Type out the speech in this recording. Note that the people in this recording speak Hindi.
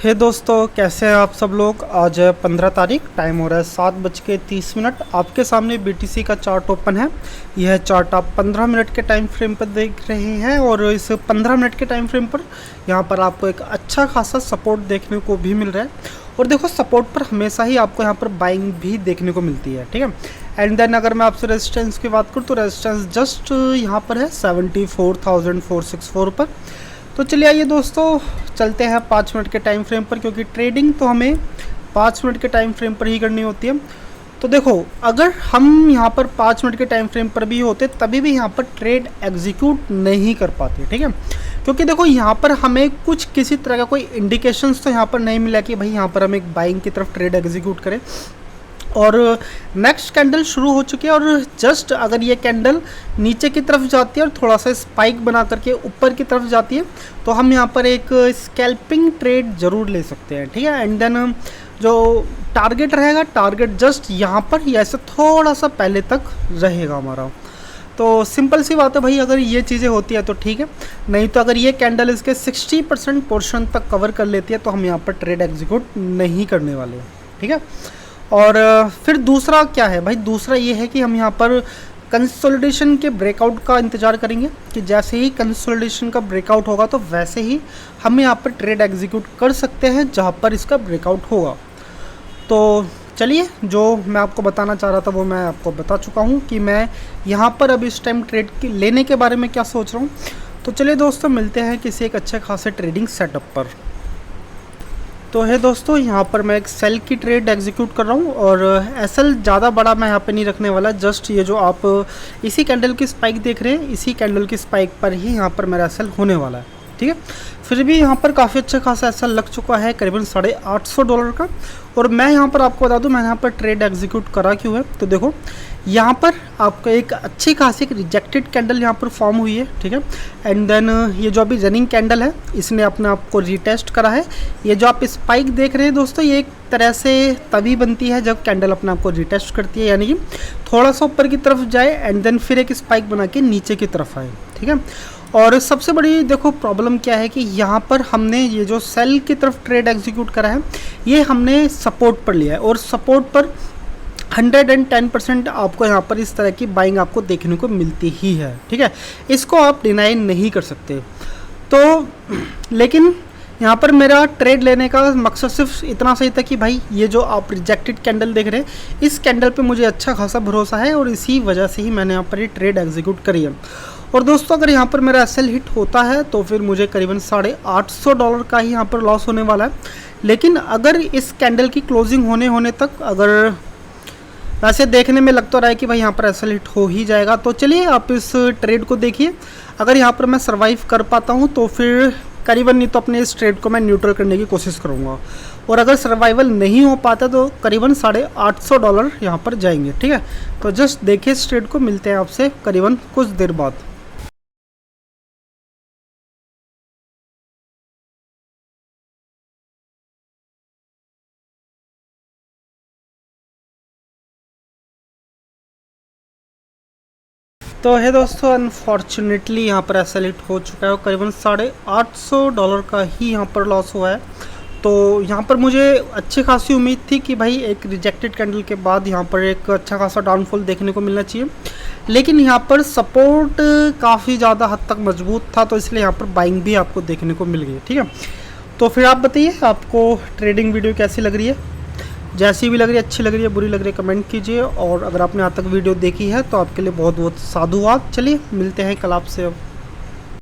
हे दोस्तों, कैसे हैं आप सब लोग। आज है 15 तारीख, टाइम हो रहा है 7:30। आपके सामने बीटीसी का चार्ट ओपन है। यह चार्ट आप 15 मिनट के टाइम फ्रेम पर देख रहे हैं और इस 15 मिनट के टाइम फ्रेम पर यहाँ पर आपको एक अच्छा खासा सपोर्ट देखने को भी मिल रहा है। और देखो, सपोर्ट पर हमेशा ही आपको यहाँ पर बाइंग भी देखने को मिलती है, ठीक है। एंड देन अगर मैं आपसे रेजिस्टेंस की बात करूँ तो रेजिस्टेंस जस्ट यहाँ पर है 74,464 पर। तो चलिए आइए दोस्तों, चलते हैं 5 मिनट के टाइम फ्रेम पर, क्योंकि ट्रेडिंग तो हमें 5 मिनट के टाइम फ्रेम पर ही करनी होती है। तो देखो, अगर हम यहाँ पर 5 मिनट के टाइम फ्रेम पर भी होते तभी भी यहाँ पर ट्रेड एग्जीक्यूट नहीं कर पाते, ठीक है। क्योंकि देखो, यहाँ पर हमें कुछ किसी तरह का कोई इंडिकेशंस तो यहाँ पर नहीं मिला कि भाई यहाँ पर हम एक बाइंग की तरफ ट्रेड एग्जीक्यूट करें। और नेक्स्ट कैंडल शुरू हो चुकी है और जस्ट अगर ये कैंडल नीचे की तरफ जाती है और थोड़ा सा स्पाइक बना करके ऊपर की तरफ जाती है तो हम यहाँ पर एक स्कैल्पिंग ट्रेड ज़रूर ले सकते हैं, ठीक है। एंड देन जो टारगेट रहेगा, टारगेट जस्ट यहाँ पर या ऐसे थोड़ा सा पहले तक रहेगा हमारा। तो सिंपल सी बात है भाई, अगर ये चीज़ें होती है तो ठीक है, नहीं तो अगर ये कैंडल इसके 60% पोर्शन तक कवर कर लेती है तो हम यहाँ पर ट्रेड एग्जीक्यूट नहीं करने वाले हैं, ठीक है। और फिर दूसरा क्या है भाई, दूसरा ये है कि हम यहाँ पर कंसोलिडेशन के ब्रेकआउट का इंतज़ार करेंगे कि जैसे ही कंसोलिडेशन का ब्रेकआउट होगा तो वैसे ही हम यहाँ पर ट्रेड एग्जीक्यूट कर सकते हैं जहाँ पर इसका ब्रेकआउट होगा। तो चलिए, जो मैं आपको बताना चाह रहा था वो मैं आपको बता चुका हूँ कि मैं यहाँ पर अब इस टाइम ट्रेड लेने के बारे में क्या सोच रहा हूँ। तो चलिए दोस्तों, मिलते हैं किसी एक अच्छे खासे ट्रेडिंग सेटअप पर। तो है दोस्तों, यहाँ पर मैं एक सेल की ट्रेड एग्जीक्यूट कर रहा हूँ और एसएल ज़्यादा बड़ा मैं यहाँ पे नहीं रखने वाला। जस्ट ये जो आप इसी कैंडल की स्पाइक देख रहे हैं, इसी कैंडल की स्पाइक पर ही यहाँ पर मेरा एसएल होने वाला है, ठीक है। फिर भी यहाँ पर काफ़ी अच्छा खासा एसएल लग चुका है, करीबन $850 का। और मैं यहाँ पर आपको बता दूँ, मैंने यहाँ पर ट्रेड एग्जीक्यूट करा क्यों है। तो देखो, यहाँ पर आपका एक अच्छी खासी एक रिजेक्टेड कैंडल यहाँ पर फॉर्म हुई है, ठीक है। एंड देन ये जो अभी रनिंग कैंडल है, इसने अपने आप को रीटेस्ट करा है। ये जो आप स्पाइक देख रहे हैं दोस्तों, ये एक तरह से तभी बनती है जब कैंडल अपने आप को रीटेस्ट करती है, यानी कि थोड़ा सा ऊपर की तरफ जाए एंड देन फिर एक स्पाइक बना के नीचे की तरफ आए, ठीक है। और सबसे बड़ी देखो प्रॉब्लम क्या है कि यहाँ पर हमने ये जो सेल की तरफ ट्रेड एग्जीक्यूट करा है, ये हमने सपोर्ट पर लिया है और सपोर्ट पर 110% आपको यहाँ पर इस तरह की बाइंग आपको देखने को मिलती ही है, ठीक है। इसको आप डिनाई नहीं कर सकते। तो लेकिन यहाँ पर मेरा ट्रेड लेने का मकसद सिर्फ इतना सही था कि भाई ये जो आप रिजेक्टेड कैंडल देख रहे हैं, इस कैंडल पे मुझे अच्छा खासा भरोसा है और इसी वजह से ही मैंने यहाँ पर ये ट्रेड एग्जीक्यूट करी है। और दोस्तों, अगर यहाँ पर मेरा एसएल हिट होता है तो फिर मुझे करीबन $850 का ही यहाँ पर लॉस होने वाला है। लेकिन अगर इस कैंडल की क्लोजिंग होने तक अगर वैसे देखने में लगता रहा है कि भाई यहाँ पर एसएल हिट हो ही जाएगा, तो चलिए आप इस ट्रेड को देखिए। अगर यहाँ पर मैं सर्वाइव कर पाता हूँ तो फिर करीबन, नहीं तो अपने इस ट्रेड को मैं न्यूट्रल करने की कोशिश करूँगा। और अगर सर्वाइवल नहीं हो पाता तो करीबन $850 यहाँ पर जाएंगे, ठीक है। तो जस्ट देखिए इस ट्रेड को, मिलते हैं आपसे करीबन कुछ देर बाद। तो है दोस्तों, अनफॉर्चुनेटली यहाँ पर एसएल हिट हो चुका है और करीबन $850 का ही यहाँ पर लॉस हुआ है। तो यहाँ पर मुझे अच्छी खासी उम्मीद थी कि भाई एक रिजेक्टेड कैंडल के बाद यहाँ पर एक अच्छा खासा डाउनफॉल देखने को मिलना चाहिए, लेकिन यहाँ पर सपोर्ट काफ़ी ज़्यादा हद तक मजबूत था, तो इसलिए यहाँ पर बाइंग भी आपको देखने को मिल गई, ठीक है। तो फिर आप बताइए, आपको ट्रेडिंग वीडियो कैसी लग रही है। जैसी भी लग रही है, अच्छी लग रही है, बुरी लग रही है, कमेंट कीजिए। और अगर आपने यहाँ तक वीडियो देखी है तो आपके लिए बहुत बहुत साधुवाद। चलिए मिलते हैं कल आपसे अब।